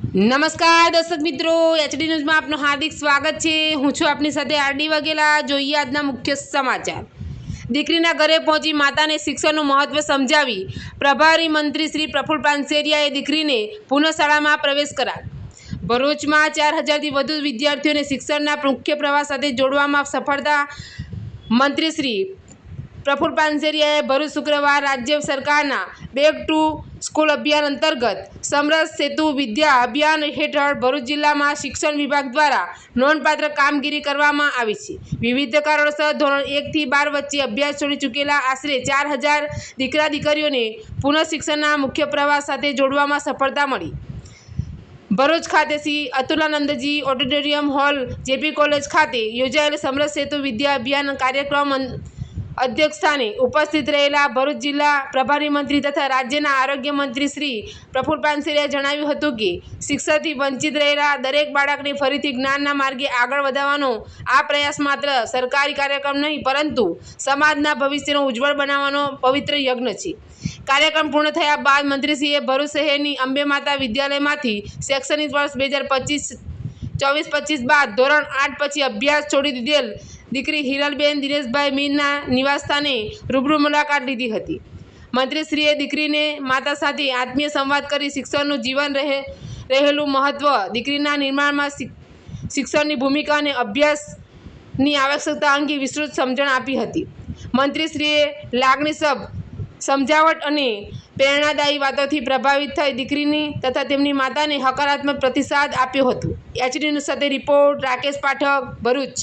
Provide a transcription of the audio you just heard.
નમસ્કાર દર્શક મિત્રો, એચડી ન્યૂઝમાં આપનું હાર્દિક સ્વાગત છે। હું છું આપની સાથે આરડી વાઘેલા। જોઈએ આજના મુખ્ય સમાચાર। દીકરીના ઘરે પહોંચી માતાને શિક્ષણનું મહત્વ સમજાવી પ્રભારી મંત્રી શ્રી પ્રફુલ્લ પાનસેરિયાએ દીકરીને પુનઃ શાળામાં પ્રવેશ કરાવ્યો। ભરૂચમાં 4000થી વધુ વિદ્યાર્થીઓને શિક્ષણના મુખ્ય પ્રવાહ સાથે જોડવામાં સફળતા। મંત્રી શ્રી પ્રફુલ્લ પાનસેરિયાએ ભરૂચ શુક્રવાર રાજ્ય સરકારના બેક ટુ સ્કૂલ અભિયાન અંતર્ગત સમરસ સેતુ વિદ્યા અભિયાન હેઠળ ભરૂચ જિલ્લામાં શિક્ષણ વિભાગ દ્વારા નોંધપાત્ર કામગીરી કરવામાં આવી છે। વિવિધ કારણોસર ધોરણ 1 થી 12 વચ્ચે અભ્યાસ છોડી ચૂકેલા આશરે 4000 દીકરા દીકરીઓને પુનઃ શિક્ષણના મુખ્ય પ્રવાહ સાથે જોડવામાં સફળતા મળી। ભરૂચ ખાતે Shri Atulanandji auditorium hall JP college ખાતે યોજાયેલ સમરસ સેતુ વિદ્યા અભિયાન કાર્યક્રમ અધ્યક્ષસ્થાને ઉપસ્થિત રહેલા ભરૂચ જિલ્લા પ્રભારી મંત્રી તથા રાજ્યના આરોગ્ય મંત્રી શ્રી પ્રફુલ્લ પાનસેરિયાએ જણાવ્યું હતું કે શિક્ષણથી વંચિત રહેલા દરેક બાળકને ફરીથી જ્ઞાનના માર્ગે આગળ વધારવાનો આ પ્રયાસ માત્ર સરકારી કાર્યક્રમ નહીં પરંતુ સમાજના ભવિષ્યનો ઉજ્જવળ બનાવવાનો પવિત્ર યજ્ઞ છે। કાર્યક્રમ પૂર્ણ થયા બાદ મંત્રીશ્રીએ ભરૂચ શહેરની અંબે માતા વિદ્યાલયમાંથી શૈક્ષણિક વર્ષ 2024-25 બાદ ધોરણ 8 પછી અભ્યાસ છોડી દીધેલ દીકરી હિરલબેન દિનેશભાઈ મીરના નિવાસસ્થાને રૂબરૂ મુલાકાત લીધી હતી। મંત્રીશ્રીએ દીકરીને માતા સાથે આત્મીય સંવાદ કરી શિક્ષણનું જીવન રહેલું મહત્વ, દીકરીના નિર્માણમાં શિક્ષણની ભૂમિકા અને અભ્યાસની આવશ્યકતા અંગે વિસ્તૃત સમજણ આપી હતી। મંત્રીશ્રીએ લાગણીસભર સમજાવટ અને પ્રેરણાદાયી વાતોથી પ્રભાવિત થઈ દીકરીની તથા તેમની માતાને હકારાત્મક પ્રતિસાદ આપ્યો હતો। એચડી ન્યૂઝ સાથે રિપોર્ટ રાકેશ પાઠક, ભરૂચ।